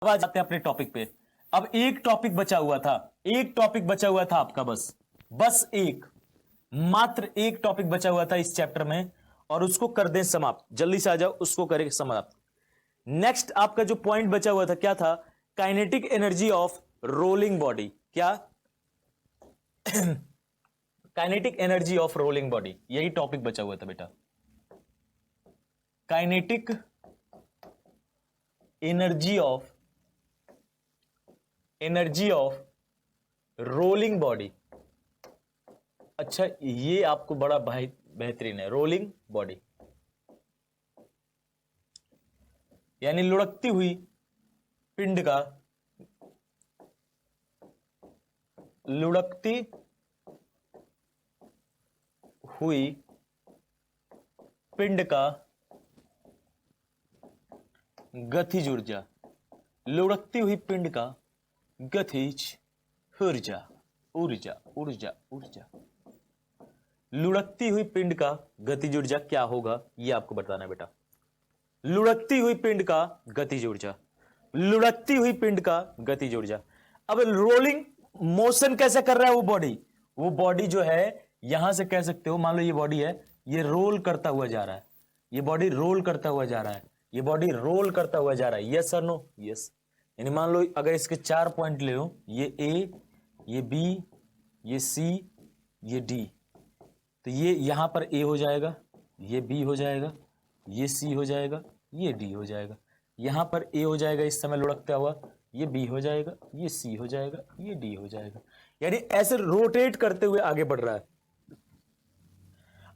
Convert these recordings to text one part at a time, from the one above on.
अब आ जाते हैं अपने टॉपिक पे। अब एक टॉपिक बचा हुआ था, एक टॉपिक बचा हुआ था आपका, बस एक, मात्र एक टॉपिक बचा हुआ था इस चैप्टर में, और उसको कर दें समाप्त। जल्दी से आ जाओ, उसको करें समाप्त। नेक्स्ट आपका जो पॉइंट बचा हुआ था क्या था? Kinetic energy of rolling body. क्या? Kinetic energy of rolling body, यही टॉपिक बचा हुआ था बेटा। Kinetic energy of rolling body. अच्छा, ये आपको बड़ा बेहतरीन है, रोलिंग बॉडी यानी लुढ़कती हुई पिंड का, लुढ़कती हुई पिंड का गतिज ऊर्जा, लुढ़कती हुई पिंड का गतिज ऊर्जा, ऊर्जा ऊर्जा ऊर्जा। लुढ़कती हुई पिंड का गतिज ऊर्जा क्या होगा, यह आपको बताना है बेटा। लुढ़कती हुई पिंड का गतिज ऊर्जा, लुढ़कती हुई पिंड का गतिज ऊर्जा। अब रोलिंग मोशन कैसे कर रहा है वो बॉडी जो है, यहां से कह सकते हो, मान लो ये बॉडी है, ये रोल करता हुआ जा रहा है, ये बॉडी रोल करता हुआ जा रहा है, ये बॉडी रोल करता हुआ जा रहा है। यस और नो? यस। यानी मान लो अगर इसके 4 पॉइंट ले लो, ये ए, ये बी, ये सी, ये डी, तो ये यहां पर ए हो जाएगा, ये बी हो जाएगा, ये सी हो जाएगा, ये डी हो जाएगा। यहां पर ए हो जाएगा इस समय लुढ़कता हुआ, ये बी हो जाएगा, ये सी हो जाएगा, ये डी हो जाएगा। यानी ऐसे रोटेट करते हुए आगे बढ़ रहा है।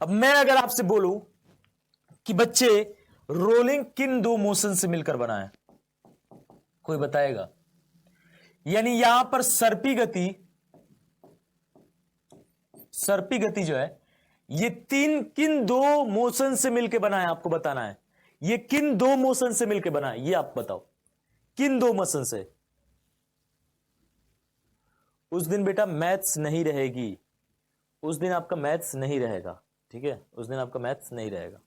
अब मैं अगर आपसे बोलूं कि बच्चे रोलिंग किन दो मोशन से मिलकर बना है, कोई बताएगा? यानी यहां पर सर्पी गति जो है, ये किन दो मोशन से मिलकर बना है, आपको बताना है। ये किन दो मोशन से मिलकर बना है, ये आप बताओ, किन दो मोशन से? उस दिन बेटा मैथ्स नहीं रहेगी, उस दिन आपका मैथ्स नहीं रहेगा, ठीक है? उस दिन आपका मैथ्स नहीं रहेगा,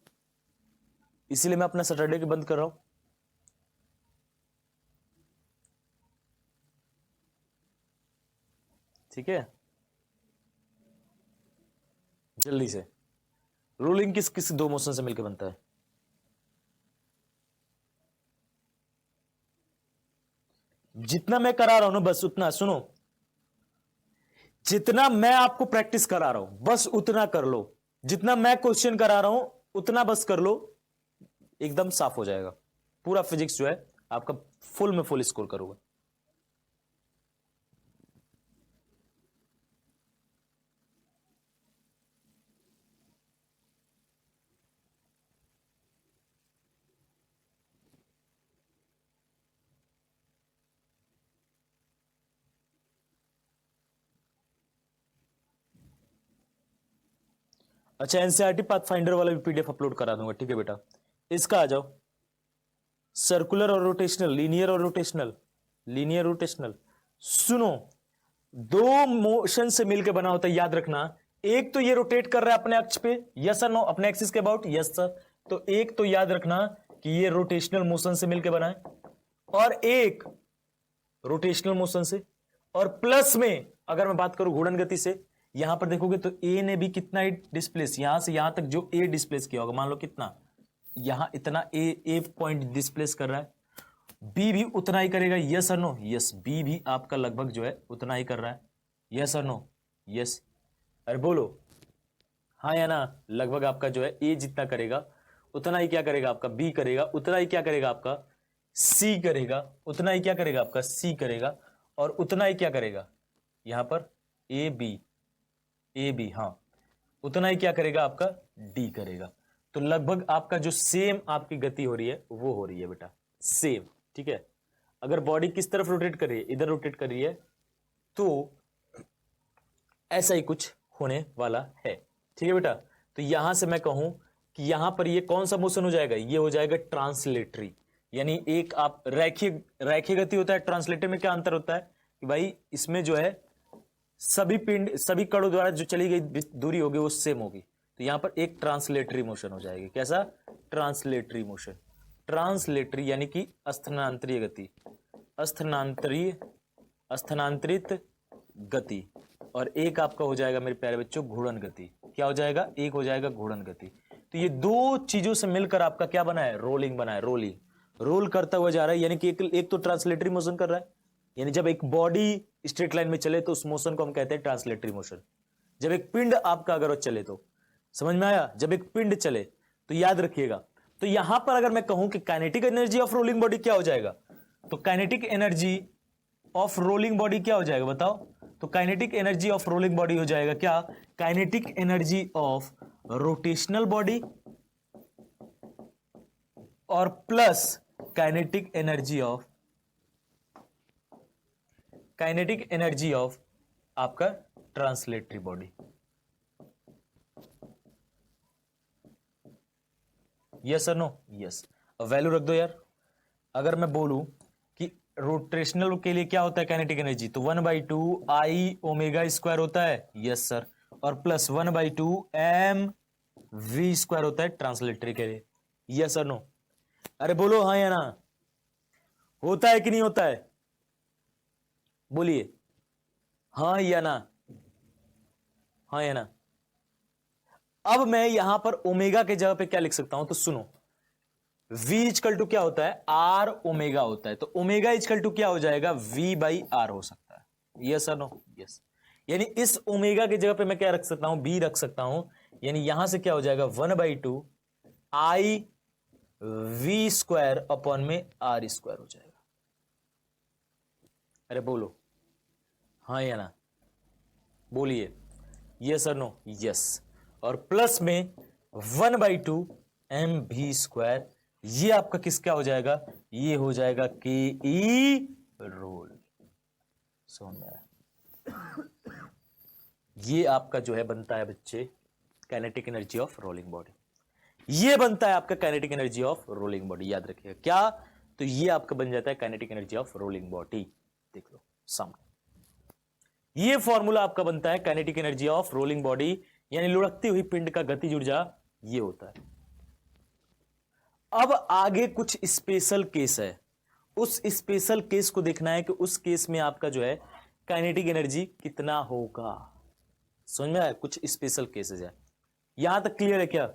इसीलिए मैं अपना सैटरडे के बंद कर रहा हूं। ठीक है, जल्दी से। रोलिंग किस किस दो मोशन से मिलकर बनता है? जितना मैं करा रहा हूं ना, बस उतना सुनो, जितना मैं आपको प्रैक्टिस करा रहा हूं बस उतना कर लो, जितना मैं क्वेश्चन करा रहा हूं उतना बस कर लो, एकदम साफ हो जाएगा। पूरा फिजिक्स जो है आपका फुल में फुल स्कोर करूंगा। अच्छा, एनसीईआरटी पाथफाइंडर वाला भी पीडीएफ अपलोड करा दूंगा, ठीक है बेटा? इसका आ जाओ, सर्कुलर और रोटेशनल, लीनियर और रोटेशनल, लीनियर रोटेशनल। सुनो, दो मोशन से मिलकर बना होता है, याद रखना। एक तो ये रोटेट कर रहा है अपने अक्ष पे, यस और नो? अपने एक्सिस के अबाउट, यस सर। तो एक तो याद रखना कि ये रोटेशनल मोशन से मिलकर बना है, और एक रोटेशनल मोशन से, और प्लस में अगर मैं बात करूं घूर्णन गति से, यहां पर देखोगे तो ए ने भी कितना ही डिस्प्लेस, यहां से यहां तक जो ए डिस्प्लेस किया होगा, मान लो कितना, यहां इतना ए पॉइंट डिस्प्लेस कर रहा है, बी भी उतना ही करेगा, यस और नो? यस, बी भी आपका लगभग जो है उतना ही कर रहा है, यस और नो? यस। अरे बोलो हाँ या ना? लगभग आपका जो है ए जितना करेगा उतना ही क्या करेगा आपका बी करेगा, उतना ही क्या करेगा आपका सी करेगा, उतना ही क्या करेगा आपका सी करेगा, और उतना ही क्या करेगा यहां पर ए बी, हाँ, उतना ही क्या करेगा आपका डी करेगा। तो लगभग आपका जो सेम आपकी गति हो रही है वो हो रही है बेटा, सेम। ठीक है, अगर बॉडी किस तरफ रोटेट कर रही है, इधर रोटेट कर रही है, तो ऐसा ही कुछ होने वाला है। ठीक है बेटा? तो यहां से मैं कहूं कि यहां पर ये कौन सा मोशन हो जाएगा, ये हो जाएगा ट्रांसलेटरी। यानी एक आप रैखिक गति होता है, ट्रांसलेटरी में क्या अंतर होता है कि भाई इसमें जो है सभी कणों द्वारा जो चली गई दूरी होगी वो सेम होगी, तो यहां पर एक ट्रांसलेटरी मोशन हो जाएगी। कैसा? Translatory motion. ट्रांसलेटरी यानी कि स्थानांतरीय गति, स्थानांतरित गति, और एक आपका हो जाएगा मेरे प्यारे बच्चों घूर्णन गति। क्या हो जाएगा? एक हो जाएगा घूर्णन गति। तो ये दो चीजों से मिलकर आपका क्या बना है? रोलिंग बना है। रोलिंग, रोल करता हुआ जा रहा है, यानी कि एक तो ट्रांसलेटरी मोशन कर रहा है, यानी जब एक बॉडी स्ट्रेट लाइन में चले तो उस मोशन को हम कहते हैं ट्रांसलेटरी मोशन। जब एक पिंड आपका अगर चले तो, समझ में आया? जब एक पिंड चले तो याद रखिएगा। तो यहां पर अगर मैं कहूं कि kinetic energy of rolling body क्या हो जाएगा, तो kinetic energy of rolling body क्या हो जाएगा बताओ? तो kinetic energy of rolling body हो जाएगा क्या? Kinetic energy of rotational body और प्लस काइनेटिक एनर्जी ऑफ आपका ट्रांसलेटरी बॉडी। यस और नो? यस। वैल्यू रख दो यार। अगर मैं बोलूं कि रोटेशनल के लिए क्या होता है काइनेटिक एनर्जी, तो 1/2 आई ओमेगा स्क्वायर होता है। Yes sir. और प्लस 1/2 एम वी स्क्वायर होता है ट्रांसलेटरी के लिए। यस और नो? अरे बोलो हाँ या ना। होता है कि नहीं होता है? बोलिए हाँ या ना, हाँ या ना। अब मैं यहां पर ओमेगा के जगह पे क्या लिख सकता हूं, तो सुनो, v इजकल टू क्या होता है? आर ओमेगा होता है। तो ओमेगा इजकल टू क्या हो जाएगा? v/r हो सकता है। यस और नो? यस। यानी इस ओमेगा की जगह पे मैं क्या रख सकता हूं? b रख सकता हूं। यानी यहां से क्या हो जाएगा? 1/2 आई वी स्क्वायर अपॉन में आर स्क्वायर हो जाएगा। अरे बोलो हाँ या ना, बोलिए यस और नो? यस। और प्लस में 1/2 एम भी स्क्वायर, ये आपका किस क्या हो जाएगा? ये हो जाएगा के ई रोल। समझ में आया? ये आपका जो है बनता है बच्चे kinetic energy of rolling body. ये बनता है आपका kinetic energy of rolling body. याद रखिएगा क्या? तो ये आपका बन जाता है kinetic energy of rolling body. देख लो सामने, ये फॉर्मूला आपका बनता है kinetic energy of rolling body, यानी लुढ़कती हुई पिंड का गतिज ऊर्जा ये होता है। अब आगे कुछ स्पेशल केस है, उस स्पेशल केस को देखना है कि उस केस में आपका जो है काइनेटिक एनर्जी कितना होगा। समझ में आया? कुछ स्पेशल केसेस है। यहां तक क्लियर है क्या?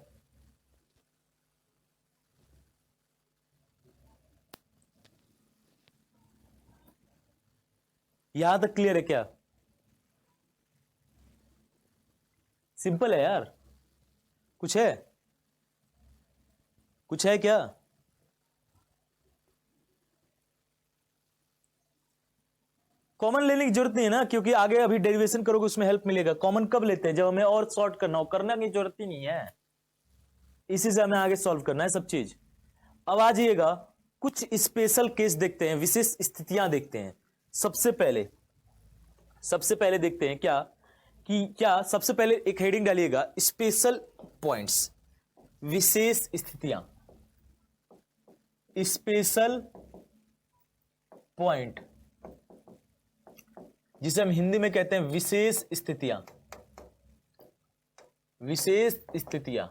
यहां तक क्लियर है क्या? सिंपल है यार। कुछ है? कुछ है क्या? कॉमन लेने की जरूरत नहीं है ना, क्योंकि आगे अभी डेरिवेशन करोगे उसमें हेल्प मिलेगा। कॉमन कब लेते हैं? जब हमें और सॉर्ट करना हो। करना की जरूरत ही नहीं है, इसी से हमें आगे सॉल्व करना है सब चीज। अब आ जाइएगा, कुछ स्पेशल केस देखते हैं, विशेष स्थितियां देखते हैं। सबसे पहले देखते हैं क्या कि क्या सबसे पहले एक हेडिंग डालिएगा, स्पेशल पॉइंट्स, विशेष स्थितियां। स्पेशल पॉइंट जिसे हम हिंदी में कहते हैं विशेष स्थितियां। विशेष स्थितियां।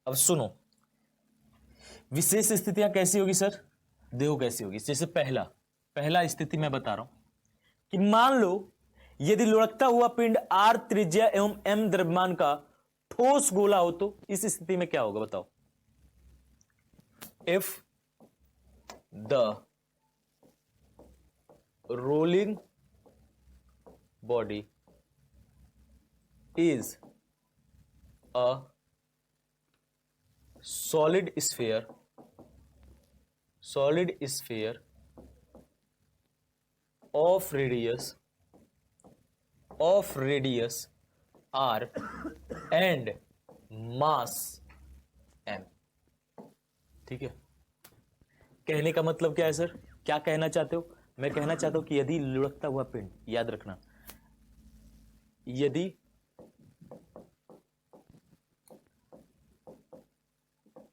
अब सुनो, विशेष स्थितियां कैसी होगी सर? देखो कैसी होगी। जैसे पहला स्थिति मैं बता रहा हूं कि मान लो यदि लुढ़कता हुआ पिंड आर त्रिज्या एवं एम द्रव्यमान का ठोस गोला हो, तो इस स्थिति में क्या होगा बताओ? If the rolling body is a solid sphere of radius r and mass m। ठीक है? कहने का मतलब क्या है सर? क्या कहना चाहते हो? मैं कहना चाहता हूं कि यदि लुढ़कता हुआ पिंड, याद रखना, यदि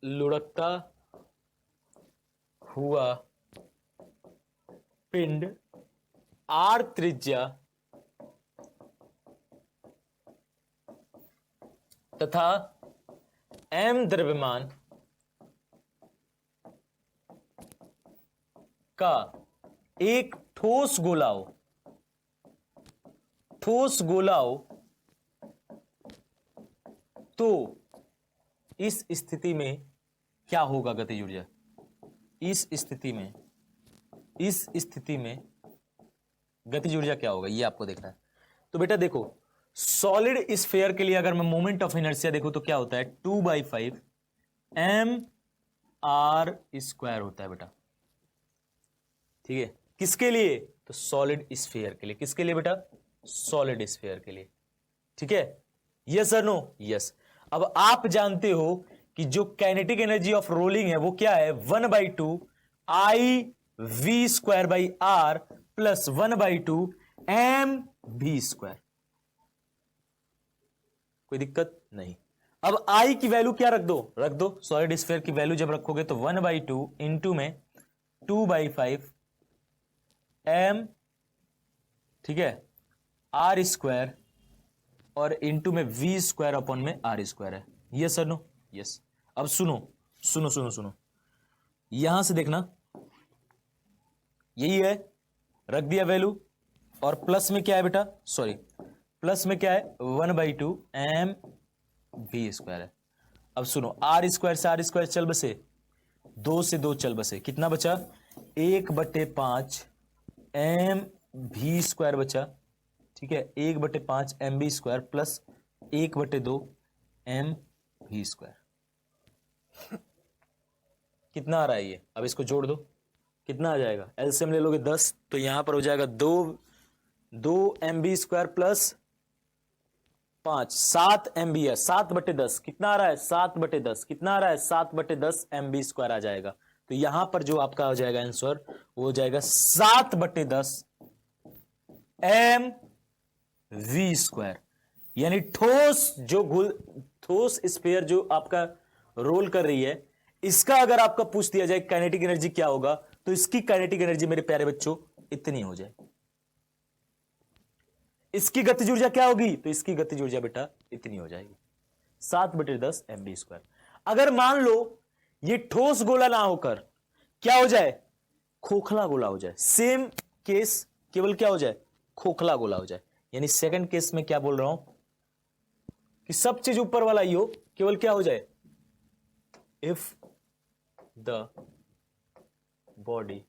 लुढ़कता हुआ पिंड आर त्रिज्या तथा एम द्रव्यमान का एक ठोस गोला हो, ठोस गोला हो, तो इस स्थिति में क्या होगा गतिज ऊर्जा? इस स्थिति में गतिज ऊर्जा क्या होगा, ये आपको देखना है। तो बेटा देखो, सॉलिड स्फीयर के लिए अगर मैं मोमेंट ऑफ इनर्शिया देखूं तो क्या होता है, 2/5 mr² होता है बेटा। ठीक है, किसके लिए? तो सॉलिड स्फीयर के लिए। किसके लिए बेटा? सॉलिड स्फीयर के लिए। ठीक है, यस और नो? यस। अब आप जानते हो कि जो काइनेटिक एनर्जी ऑफ रोलिंग है वो क्या है, 1/2 IV² प्लस 1/2 mv²। कोई दिक्कत नहीं। अब आई की वैल्यू क्या रख दो, सॉलिड स्फीयर की वैल्यू जब रखोगे तो 1/2 इंटू में 2/5 m, ठीक है, r² और इंटू में v² अपॉन में r² है। Yes sir no? यस। अब सुनो सुनो सुनो सुनो, यहां से देखना, यही है, रख दिया वैल्यू, और प्लस में क्या है बेटा, सॉरी, प्लस में क्या है, 1/2 mv² है। अब सुनो, r² से r² चल बसे, 2 से 2 चल बसे, कितना बचा, 1/5 mv² बचा। ठीक है, 1/5 mv² प्लस 1/2 mv²। कितना आ रहा है ये? अब इसको जोड़ दो, कितना आ जाएगा, एलसीएम ले लोगे 10, तो यहां पर हो जाएगा 2 mv² प्लस 5, 7 mv है, 7/10 कितना आ रहा है, 7/10 कितना आ रहा है, 7/10 mv² आ जाएगा। तो यहां पर जो आपका हो जाएगा आंसर, वो हो जाएगा 7/10 mv²। यानी ठोस स्फीयर जो आपका रोल कर रही है, इसका अगर आपका पूछ दिया जाए काइनेटिक एनर्जी क्या होगा, तो इसकी काइनेटिक एनर्जी मेरे प्यारे बच्चों इतनी हो जाए। इसकी गतिज ऊर्जा क्या होगी, तो इसकी गतिज ऊर्जा बेटा इतनी हो जाएगी, 7/10 mv²। अगर मान लो ये ठोस गोला ना होकर क्या हो जाए, खोखला गोला हो जाए, सेम केस, केवल क्या हो जाए, खोखला गोला हो जाए। यानी सेकंड केस में क्या बोल रहा हूं कि सब चीज ऊपर वाला ही हो, केवल क्या हो जाए, if the body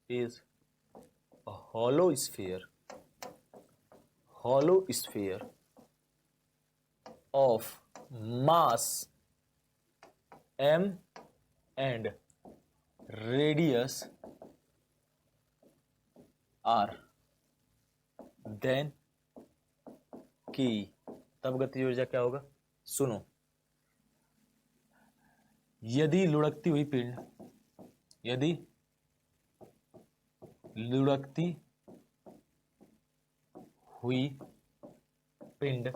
is a hollow sphere of mass m and radius r, then की तब गतिज ऊर्जा क्या होगा। सुनो, यदि लुढ़कती हुई पिंड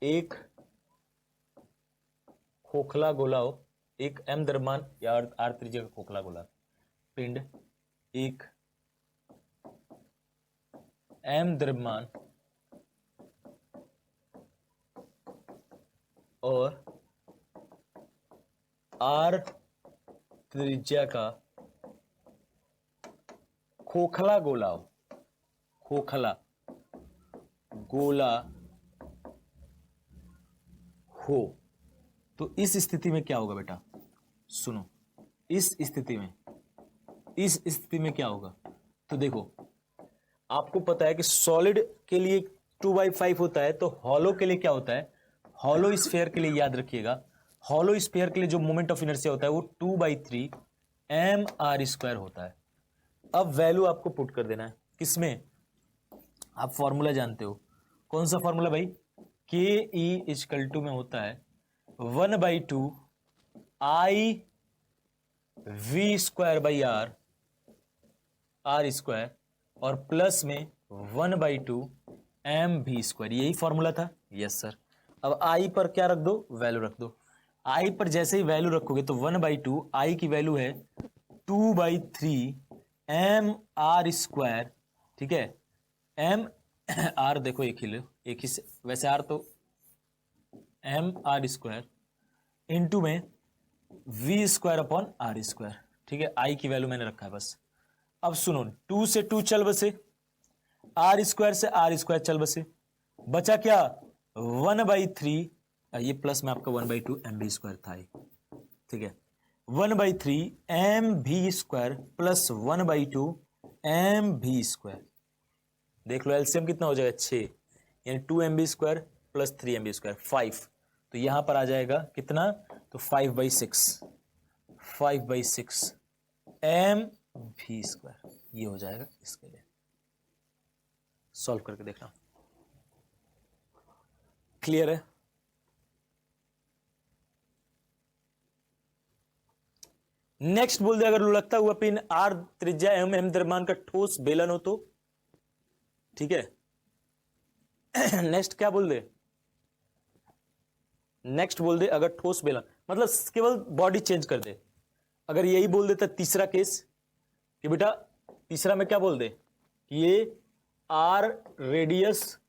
एक खोखला गोला हो, एक m द्रव्यमान या r त्रिज्या का खोखला गोला, पिंड एक m द्रव्यमान और r त्रिज्या का खोखला गोला हो, खोखला गोला हो, तो इस स्थिति में क्या होगा बेटा, सुनो, इस स्थिति में क्या होगा। तो देखो, आपको पता है कि सॉलिड के लिए 2/5 होता है, तो हॉलो के लिए क्या होता है, हॉलो स्फीयर के लिए याद रखिएगा, हॉलो स्फीयर के लिए जो मोमेंट ऑफ इनर्शिया होता है वो 2/3 mr² होता है। अब वैल्यू आपको पुट कर देना है, किसमें, आप फॉर्मूला जानते हो, कौन सा फॉर्मूला भाई, के ई इजकल टू में होता है 1/2 IV² r² और प्लस में 1/2 mv², यही फॉर्मूला था। Yes sir. अब आई पर क्या रख दो, वैल्यू रख दो। आई पर जैसे ही वैल्यू रखोगे तो 1/2, आई की वैल्यू है 2/3 mr², ठीक है, m r देखो एक ही लो, एक ही से, वैसे r तो mr² इंटू में v square upon are square. ठीक है, आई की वैल्यू मैंने रखा है बस। अब सुनो, 2 से 2 चल बसे, आर स्क्वायर से आर स्क्वायर चल बसे, बचा क्या 1/3, ये प्लस में आपका 1/2 एम बी स्क्वायर था ये। ठीक है, 1/3 m b square plus 1/2 m b square. देख लो एलसीएम कितना हो जाएगा 6, यानी 2 m b square plus 3 m b square 5। तो यहां पर आ जाएगा कितना, तो 5/6 एम भी स्क्वायर, ये हो जाएगा। इसके लिए सॉल्व करके देखना, क्लियर है। नेक्स्ट बोल दे, अगर लुढ़कता हुआ पिन आर त्रिज्या एम एम द्रव्यमान का ठोस बेलन हो तो। ठीक है, नेक्स्ट क्या बोल दे, नेक्स्ट बोल दे अगर ठोस बेलन, मतलब केवल बॉडी चेंज कर दे। अगर यही बोल देता तीसरा केस कि बेटा, तीसरा में क्या बोल दे कि ये आर रेडियस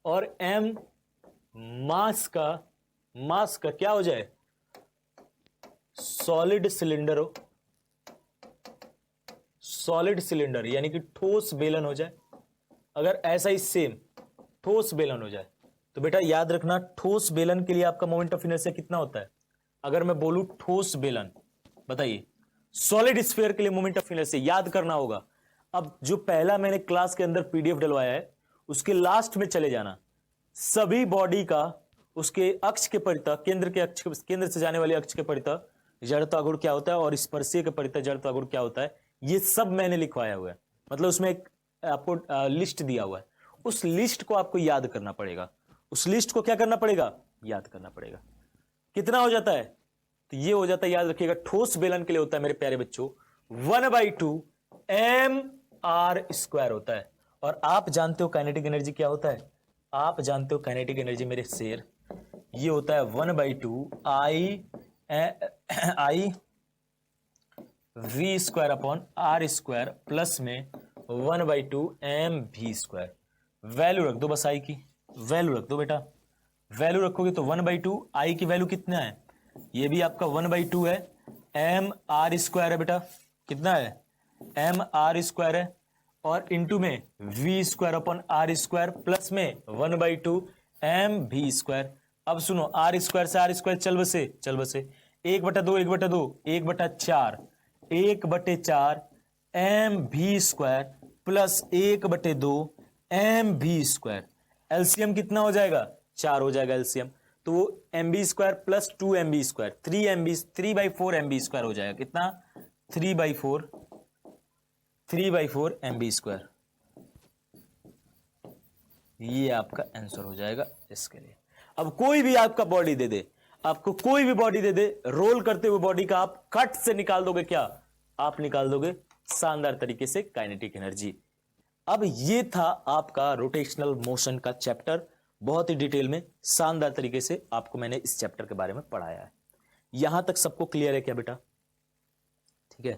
और एम मास का क्या हो जाए, सॉलिड सिलेंडर हो, सॉलिड सिलेंडर यानी कि ठोस बेलन हो जाए। अगर ऐसा ही सेम ठोस बेलन हो जाए तो बेटा याद रखना, ठोस बेलन के लिए आपका मोमेंट ऑफ इनर्शिया कितना होता है। अगर मैं बोलूं ठोस बेलन, बताइए सॉलिड स्फीयर के लिए मोमेंट ऑफ इनर्शिया याद करना होगा। अब जो पहला मैंने क्लास के अंदर पीडीएफ डलवाया है उसके लास्ट में चले जाना, सभी बॉडी का उसके अक्ष के परितः, केंद्र से जाने वाले अक्ष के परितः जड़त्व गुण क्या होता है और स्पर्शीय के परितः जड़त्व गुण क्या होता है, ये सब मैंने लिखवाया हुआ है। मतलब उसमें एक आपको लिस्ट दिया हुआ है, उस लिस्ट को आपको याद करना पड़ेगा। उस लिस्ट को क्या करना पड़ेगा, याद करना पड़ेगा। कितना हो जाता है, तो ये हो जाता है, याद रखिएगा, ठोस बेलन के लिए होता है मेरे प्यारे बच्चों 1/2 एम आर स्क्वायर होता है। और आप जानते हो काइनेटिक एनर्जी क्या होता है, आप जानते हो काइनेटिक एनर्जी मेरे शेर, ये होता है 1/2 I V square upon are square plus में 1/2 एम भी स्क्वायर। वैल्यू रख दो बस, आई की वैल्यू रख दो बेटा, वैल्यू रखोगे तो 1/2, आई की वैल्यू कितना है, ये भी आपका 1/2 है, एम आर स्क्वायर है बेटा, कितना है एम आर स्क्वायर है, और इंटू में v square upon are square plus में 1/2 एम भी स्क्वायर। अब सुनो, आर स्क्वायर से आर स्क्वायर चल बसे, 1/2 1/4 1/4 m b square plus 1/2 m b square. LCM कितना हो जाएगा, 4 हो जाएगा एलसीएम। तो वो m b square plus 2 m b square 3/4 m b square हो जाएगा। कितना, 3/4 एम बी स्क्वायर। ये आपका आंसर हो जाएगा इसके लिए। अब कोई भी आपका बॉडी दे दे, आपको कोई भी बॉडी दे दे, रोल करते हुए बॉडी का आप कट से निकाल दोगे क्या, आप निकाल दोगे शानदार तरीके से काइनेटिक एनर्जी। अब ये था आपका रोटेशनल मोशन का चैप्टर, बहुत ही डिटेल में शानदार तरीके से आपको मैंने इस चैप्टर के बारे में पढ़ाया है। यहां तक सबको क्लियर है क्या बेटा, ठीक है।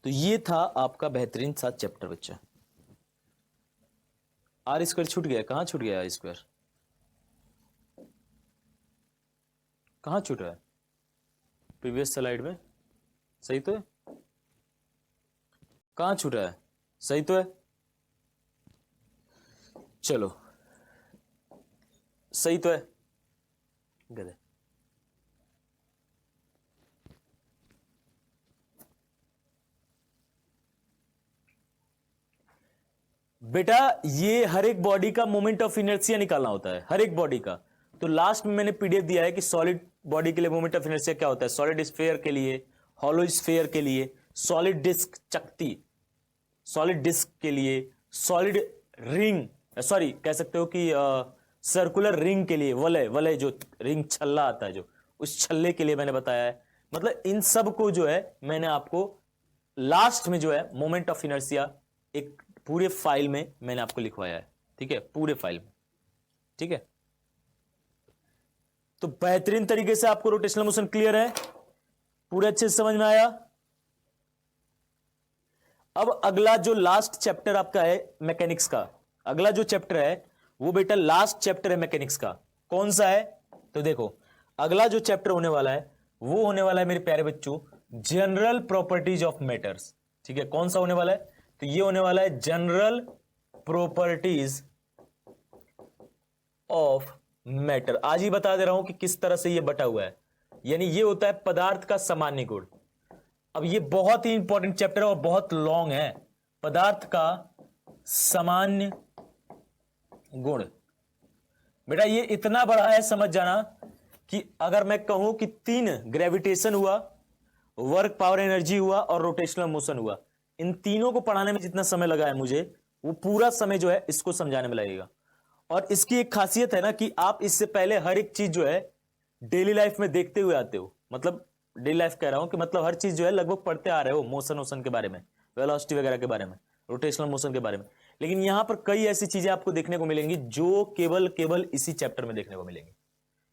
तो ये था आपका बेहतरीन सा चैप्टर बच्चा। आर स्क्वायर छूट गया, कहां छूट गया आर स्क्वायर, कहां छूट रहा है, प्रीवियस स्लाइड में सही तो है, कहां छूट रहा है, सही तो है, चलो सही तो है, गधे। बेटा ये हर एक बॉडी का मोमेंट ऑफ इनर्शिया निकालना होता है, हर एक बॉडी का। तो लास्ट में मैंने पीडीएफ दिया है कि सॉलिड बॉडी के लिए मोमेंट ऑफ इनर्शिया क्या होता है, सॉलिड स्फीयर के लिए, हॉलो स्फीयर के लिए, सॉलिड डिस्क चकती, सॉलिड डिस्क के लिए, सॉलिड रिंग, सॉरी कह सकते हो कि सर्कुलर रिंग के लिए, वलय वलय जो रिंग छल्ला आता है जो, उस छल्ले के लिए मैंने बताया है। मतलब इन सब को जो है मैंने आपको लास्ट में जो है मोमेंट ऑफ इनर्शिया एक पूरे फाइल में मैंने आपको लिखवाया है, ठीक है, पूरे फाइल में, ठीक है। तो बेहतरीन तरीके से आपको रोटेशनल मोशन क्लियर है, पूरे अच्छे से समझ में आया। अब अगला जो लास्ट चैप्टर आपका है मैकेनिक्स का, अगला जो चैप्टर है वो बेटा लास्ट चैप्टर है मैकेनिक्स का, कौन सा है, तो देखो अगला जो चैप्टर होने वाला है वो होने वाला है मेरे प्यारे बच्चों जनरल प्रॉपर्टीज ऑफ मैटर्स। ठीक है, कौन सा होने वाला है? तो ये होने वाला है जनरल प्रॉपर्टीज ऑफ मैटर। आज ही बता दे रहा हूं कि किस तरह से ये बटा हुआ है, यानी ये होता है पदार्थ का सामान्य गुण। अब ये बहुत ही इंपॉर्टेंट चैप्टर है और बहुत लॉन्ग है। पदार्थ का सामान्य गुण, बेटा ये इतना बड़ा है, समझ जाना कि अगर मैं कहूं कि 3 ग्रेविटेशन हुआ, वर्क पावर एनर्जी हुआ और रोटेशनल मोशन हुआ, इन तीनों को पढ़ाने में जितना समय लगा है मुझे, वो पूरा समय जो है इसको समझाने में लगेगा। और इसकी एक खासियत है ना कि आप इससे पहले हर एक चीज जो है डेली लाइफ में देखते हुए आते हो, मतलब डेली लाइफ कह रहा हूं कि मतलब हर चीज जो है लगभग पढ़ते आ रहे हो, मोशन वोशन के बारे में, वेलोसिटी वगैरह के बारे में, रोटेशनल मोशन के बारे में। लेकिन यहां पर कई ऐसी चीजें आपको देखने को मिलेंगी जो केवल इसी चैप्टर में देखने को मिलेंगी,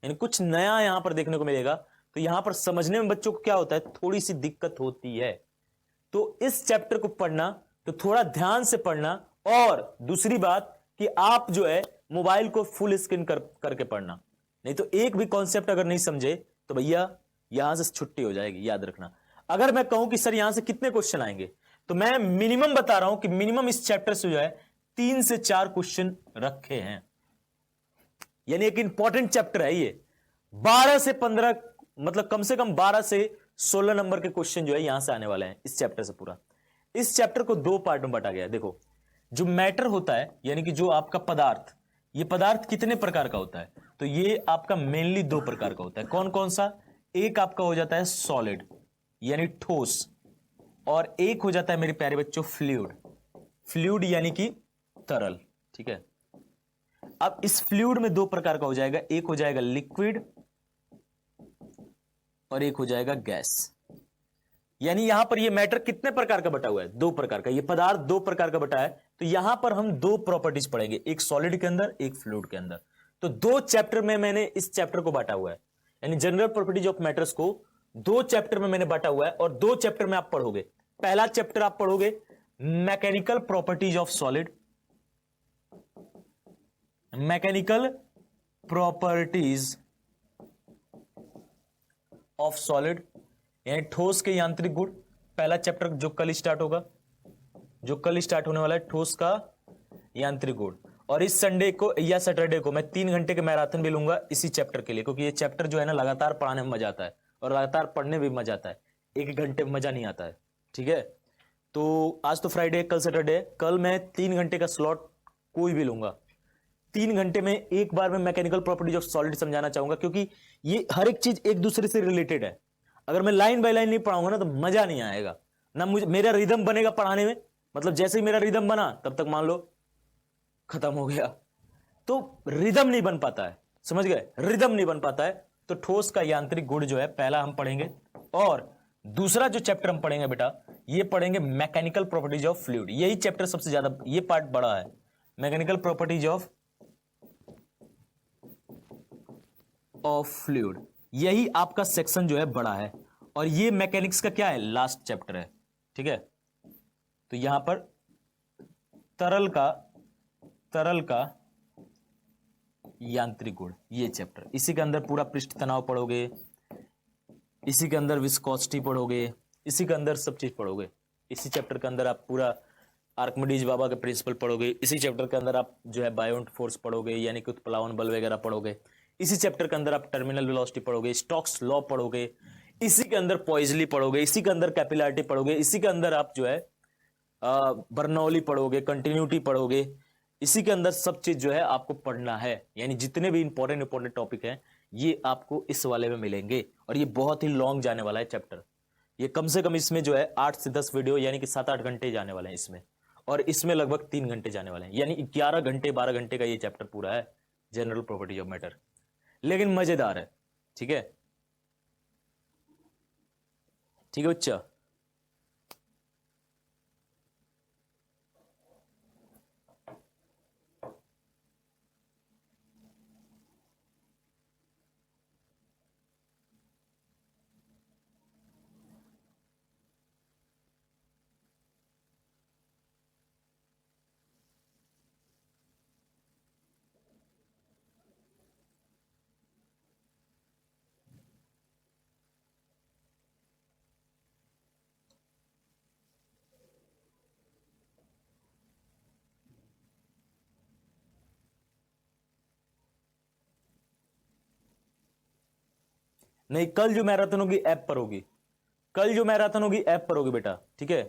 यानी कुछ नया यहां पर देखने को मिलेगा। तो यहां पर समझने में बच्चों को क्या होता है, थोड़ी सी दिक्कत होती है। तो इस चैप्टर को पढ़ना तो थोड़ा ध्यान से पढ़ना, और दूसरी बात कि आप जो है मोबाइल को फुल स्क्रीन करके पढ़ना, नहीं तो एक भी कॉन्सेप्ट अगर नहीं समझे तो भैया यहां से छुट्टी हो जाएगी, याद रखना। अगर मैं कहूं कि सर यहां से कितने क्वेश्चन आएंगे, तो मैं मिनिमम बता रहा हूं कि मिनिमम इस चैप्टर से जो है 3 से 4 क्वेश्चन रखे हैं, यानी एक इंपॉर्टेंट चैप्टर है ये। 12 से 15 मतलब कम से कम 12 से 16 नंबर के क्वेश्चन जो है यहां से आने वाले हैं इस चैप्टर से पूरा। इस चैप्टर को 2 पार्ट में बांटा गया है। देखो, जो मैटर होता है यानी कि जो आपका पदार्थ, ये पदार्थ कितने प्रकार का होता है? तो ये आपका मेनली 2 प्रकार का होता है। कौन कौन सा? एक आपका हो जाता है सॉलिड यानी ठोस, और एक हो जाता है मेरे प्यारे बच्चों फ्लूइड। फ्लूइड यानी कि तरल। ठीक है, अब इस फ्लूइड में 2 प्रकार का हो जाएगा, एक हो जाएगा लिक्विड और एक हो जाएगा गैस। यानी यहां पर ये मैटर कितने प्रकार का बटा हुआ है? 2 प्रकार का। ये पदार्थ 2 प्रकार का बटा है, तो यहां पर हम 2 प्रॉपर्टीज पढ़ेंगे, एक सॉलिड के अंदर, एक फ्लूइड के अंदर। तो 2 चैप्टर में मैंने इस चैप्टर को बांटा हुआ है, यानी जनरल प्रॉपर्टीज ऑफ मैटर्स को 2 चैप्टर में मैंने बांटा हुआ है, और 2 चैप्टर में आप पढ़ोगे। पहला चैप्टर आप पढ़ोगे mechanical properties of solid, mechanical properties of solid यानी ठोस के यांत्रिक गुण। पहला चैप्टर जो कल स्टार्ट होगा, जो कल स्टार्ट होने वाला है, ठोस का यांत्रिक गुण। और इस संडे को या सैटरडे को मैं 3 घंटे के मैराथन भी लूंगा इसी चैप्टर के लिए, क्योंकि ये चैप्टर जो है ना लगातार पढ़ाने में मजा आता है और लगातार पढ़ने में भी मजा आता है, 1 घंटे में मजा नहीं आता है। ठीक है, तो आज तो फ्राइडे, कल सैटरडे, कल मैं 3 घंटे का स्लॉट कोई भी लूंगा। 3 घंटे में एक बार मैं मैकेनिकल प्रॉपर्टीज ऑफ सॉलिड समझाना चाहूंगा, क्योंकि ये हर एक चीज एक दूसरे से रिलेटेड है। अगर मैं लाइन बाय लाइन नहीं पढ़ाऊंगा ना तो मजा नहीं आएगा ना, मुझे मेरा रिदम बनेगा पढ़ाने में, मतलब जैसे ही मेरा रिदम बना तब तक मान लो खत्म हो गया, तो रिदम नहीं बन पाता है, समझ गए? रिदम नहीं बन पाता है। तो ठोस का यांत्रिक गुण जो है पहला हम पढ़ेंगे, और दूसरा जो चैप्टर हम पढ़ेंगे बेटा, ये पढ़ेंगे मैकेनिकल प्रॉपर्टीज ऑफ फ्लूइड। यही चैप्टर सबसे ज्यादा, ये पार्ट बड़ा है, मैकेनिकल प्रॉपर्टीज ऑफ फ्लूइड, यही आपका सेक्शन जो है बड़ा है, और ये मैकेनिक्स का क्या है, लास्ट चैप्टर है। ठीक है, तो यहां पर तरल का यांत्रिक गुण, ये चैप्टर, इसी के अंदर पूरा पृष्ठ तनाव पढ़ोगे, इसी के अंदर विस्कोसिटी पढ़ोगे, इसी के अंदर सब चीज पढ़ोगे। इसी चैप्टर के अंदर आप पूरा आर्किमिडीज बाबा के प्रिंसिपल पढ़ोगे, इसी चैप्टर के अंदर आप जो है बायोंट फोर्स पढ़ोगे, यानी कि उत्प्लावन बल वगैरह पढ़ोगे। इसी चैप्टर के अंदर आप टर्मिनल वेलोसिटी पढ़ोगे, स्टोक्स लॉ पढ़ोगे, इसी के अंदर पॉइजली पढ़ोगे, इसी के अंदर कैपिलैरिटी पढ़ोगे, इसी के अंदर आप जो है बर्नौली पढ़ोगे, कंटिन्यूटी पढ़ोगे। इसी के अंदर सब चीज जो है आपको पढ़ना है, यानी जितने भी इंपॉर्टेंट टॉपिक हैं ये आपको इस वाले में मिलेंगे। और ये बहुत ही लॉन्ग जाने वाला है चैप्टर, ये कम से कम इसमें जो है 8 से 10 वीडियो यानी कि 7-8 घंटे जाने वाले हैं इसमें, और इसमें लगभग 3 घंटे जाने वाले हैं, यानी 11 घंटे 12 घंटे का ये चैप्टर पूरा है, जनरल प्रॉपर्टीज ऑफ मैटर, लेकिन मजेदार है। ठीक है, ठीक है बच्चा। नहीं, कल जो मैराथन होगी ऐप पर होगी, कल जो मैराथन होगी ऐप पर होगी बेटा, ठीक है।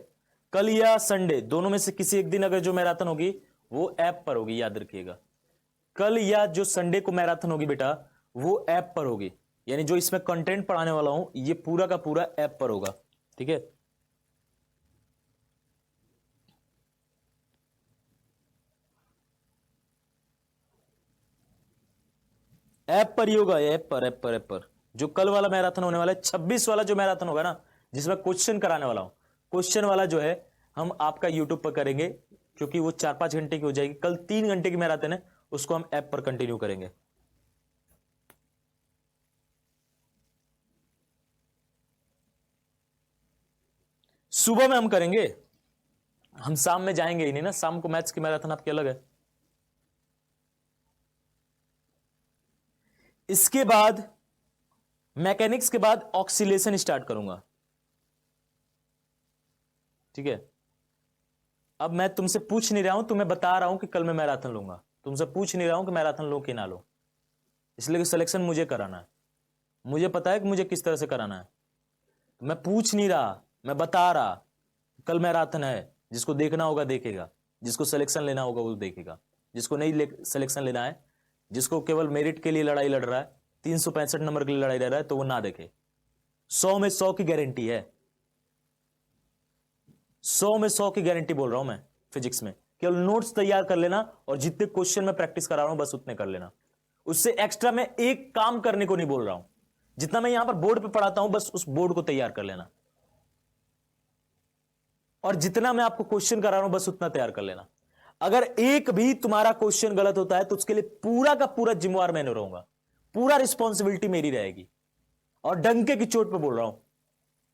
कल या संडे दोनों में से किसी एक दिन अगर जो मैराथन होगी वो ऐप पर होगी, याद रखिएगा। कल या जो संडे को मैराथन होगी बेटा वो ऐप पर होगी, यानी जो इसमें कंटेंट पढ़ाने वाला हूं ये पूरा का पूरा ऐप पर होगा, ठीक है। ऐप पर ही होगा, ऐप पर जो कल वाला मैराथन होने वाला है, 26 वाला जो मैराथन होगा ना, जिसमें क्वेश्चन कराने वाला हूं, क्वेश्चन वाला जो है हम आपका यूट्यूब पर करेंगे, क्योंकि वो 4-5 घंटे की हो जाएगी। कल 3 घंटे की मैराथन है, उसको हम ऐप पर कंटिन्यू करेंगे। सुबह में हम करेंगे, हम शाम में जाएंगे ही नहीं ना, शाम को मैथ्स की मैराथन आपकी अलग है। इसके बाद मैकेनिक्स के बाद ऑक्सीलेशन स्टार्ट करूंगा, ठीक है। अब मैं तुमसे पूछ नहीं रहा हूं, तुम्हें बता रहा हूं कि कल मैं मैराथन लूंगा, तुमसे पूछ नहीं रहा हूं कि मैराथन लो कि ना लो, इसलिए कि सिलेक्शन मुझे कराना है, मुझे पता है कि मुझे किस तरह से कराना है। तो मैं पूछ नहीं रहा, मैं बता रहा, कल मैराथन है, जिसको देखना होगा देखेगा, जिसको सिलेक्शन लेना होगा वो देखेगा, जिसको नहीं सिलेक्शन लेना है, जिसको केवल मेरिट के लिए लड़ाई लड़ रहा है, 365 नंबर के लिए लड़ाई लड़ रहा है, तो वो ना देखे। 100 में 100 की गारंटी है, 100 में 100 की गारंटी बोल रहा हूं मैं फिजिक्स में। केवल नोट्स तैयार कर लेना और जितने क्वेश्चन में प्रैक्टिस करा रहा हूं बस उतने कर लेना, उससे एक्स्ट्रा मैं एक काम करने को नहीं बोल रहा हूं। जितना मैं यहां पर बोर्ड पे पढ़ाता हूं बस उस बोर्ड को तैयार कर लेना, और जितना मैं आपको क्वेश्चन करा रहा हूं बस उतना तैयार कर लेना। अगर एक भी तुम्हारा क्वेश्चन गलत होता है तो उसके लिए पूरा का पूरा जिम्मेवार मैं रहूंगा, पूरा रिस्पॉन्सिबिलिटी मेरी रहेगी, और डंके की चोट पे बोल रहा हूं।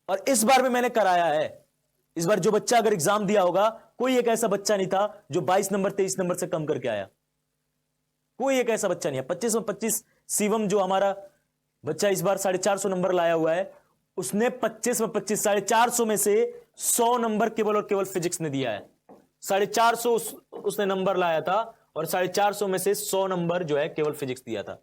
और इस बार भी मैंने कराया है, इस बार जो बच्चा अगर एग्जाम दिया होगा, कोई एक ऐसा बच्चा नहीं था जो 22 नंबर 23 नंबर से कम करके आया, कोई एक ऐसा बच्चा नहीं है। 25 में 25 शिवम जो हमारा बच्चा इस बार 450 नंबर लाया हुआ है, उसने 25 में 25 450 में से 100 नंबर केवल और केवल फिजिक्स ने दिया है। 450 उसने नंबर लाया था और 450 में से 100 नंबर जो है केवल फिजिक्स दिया था।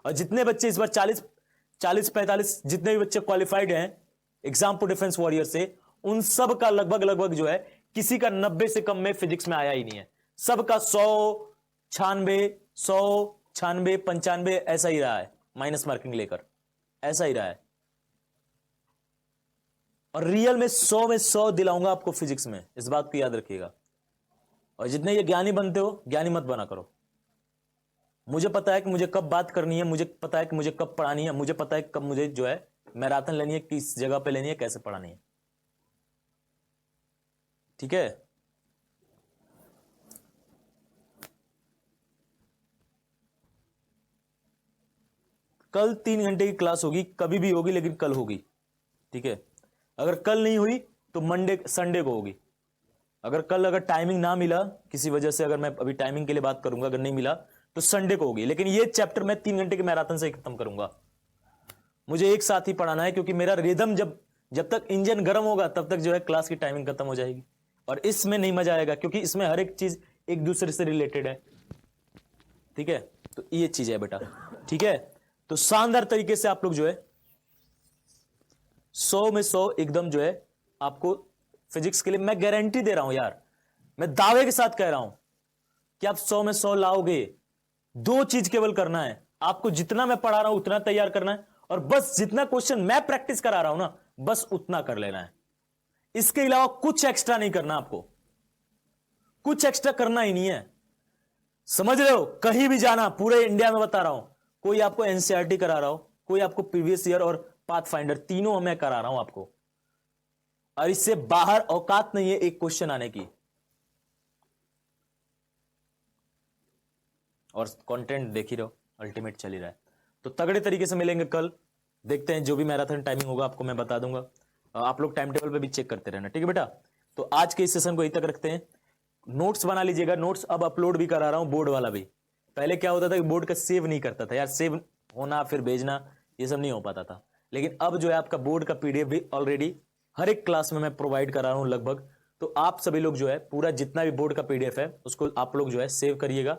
और जितने बच्चे इस बार 40-45 जितने भी बच्चे क्वालिफाइड हैं एग्जाम फॉर डिफेंस वॉरियर से, उन सब का लगभग जो है किसी का 90 से कम में फिजिक्स में आया ही नहीं है, सबका 100, 96, 100, 96, 95 ऐसा ही रहा है, माइनस मार्किंग लेकर ऐसा ही रहा है। और रियल में 100 में 100 दिलाऊंगा आपको फिजिक्स में, इस बात को याद रखिएगा। और जितने ये ज्ञानी बनते हो, ज्ञानी मत बना करो। मुझे पता है कि मुझे कब बात करनी है, मुझे पता है कि मुझे कब पढ़ानी है, मुझे पता है कब मुझे जो है मैराथन लेनी है, किस जगह पे लेनी है, कैसे पढ़ानी है, ठीक है। कल 3 घंटे की क्लास होगी, कभी भी होगी लेकिन कल होगी, ठीक है। अगर कल नहीं हुई तो मंडे संडे को होगी। अगर टाइमिंग ना मिला किसी वजह से, अगर मैं अभी टाइमिंग के लिए बात करूंगा, अगर नहीं मिला तो संडे को होगी। लेकिन ये चैप्टर मैं 3 घंटे के मैराथन से ही खत्म करूंगा, मुझे एक साथ ही पढ़ाना है, क्योंकि मेरा रिदम जब तक इंजन गर्म होगा तब तक जो है क्लास की टाइमिंग खत्म हो जाएगी। और इसमें नहीं मजा आएगा, क्योंकि इसमें हर एक चीज एक दूसरे से रिलेटेड है, ठीक है। तो ये चीज है बेटा, ठीक है। तो शानदार तरीके से आप लोग जो है 100 में 100 एकदम जो है आपको फिजिक्स के लिए मैं गारंटी दे रहा हूं यार, मैं दावे के साथ कह रहा हूं कि आप 100 में 100 लाओगे। 2 चीज केवल करना है आपको, जितना मैं पढ़ा रहा हूं उतना तैयार करना है, और बस जितना क्वेश्चन मैं प्रैक्टिस करा रहा हूं ना बस उतना कर लेना है। इसके अलावा कुछ एक्स्ट्रा नहीं करना, आपको कुछ एक्स्ट्रा करना ही नहीं है, समझ रहे हो। कहीं भी जाना, पूरे इंडिया में बता रहा हूं, कोई आपको एनसीईआरटी करा रहा हो, कोई आपको प्रीवियस ईयर और पाथ फाइंडर, तीनों मैं करा रहा हूं आपको, और इससे बाहर औकात नहीं है एक क्वेश्चन आने की। और कंटेंट देख ही रहो, अल्टीमेट चल ही रहा है। तो तगड़े तरीके से मिलेंगे कल, देखते हैं जो भी मैराथन टाइमिंग होगा आपको मैं बता दूंगा। आप लोग टाइम टेबल पे भी चेक करते रहना, ठीक है बेटा। तो आज के इस सेशन को यहीं तक रखते हैं। नोट्स बना लीजिएगा, नोट्स अब अपलोड भी करा रहा हूं, बोर्ड वाला भी। पहले क्या होता था कि बोर्ड का सेव नहीं करता था यार, सेव होना फिर भेजना ये सब नहीं हो पाता था, लेकिन अब जो है आपका बोर्ड का पीडीएफ भी ऑलरेडी हर एक क्लास में मैं प्रोवाइड करा रहा हूं लगभग। तो आप सभी लोग जो है पूरा जितना भी बोर्ड का पीडीएफ है उसको आप लोग जो है सेव करिएगा,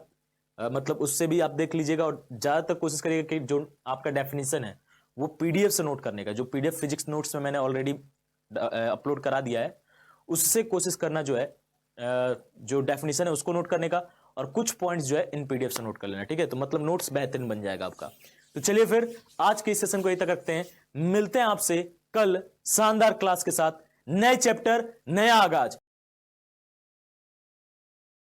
मतलब उससे भी आप देख लीजिएगा, और ज्यादातर कोशिश करिएगा कि जो आपका डेफिनेशन है वो पीडीएफ से नोट करने का, जो पीडीएफ फिजिक्स नोट्स में मैंने ऑलरेडी अपलोड करा दिया है, उससे कोशिश करना जो है जो डेफिनेशन है उसको नोट करने का, और कुछ पॉइंट्स जो है इन पीडीएफ से नोट कर लेना, ठीक है। तो मतलब नोट्स बेहतरीन बन जाएगा आपका। तो चलिए फिर आज के इस सेशन को यहीं तक रखते हैं, मिलते हैं आपसे कल शानदार क्लास के साथ, नए चैप्टर नया आगाज।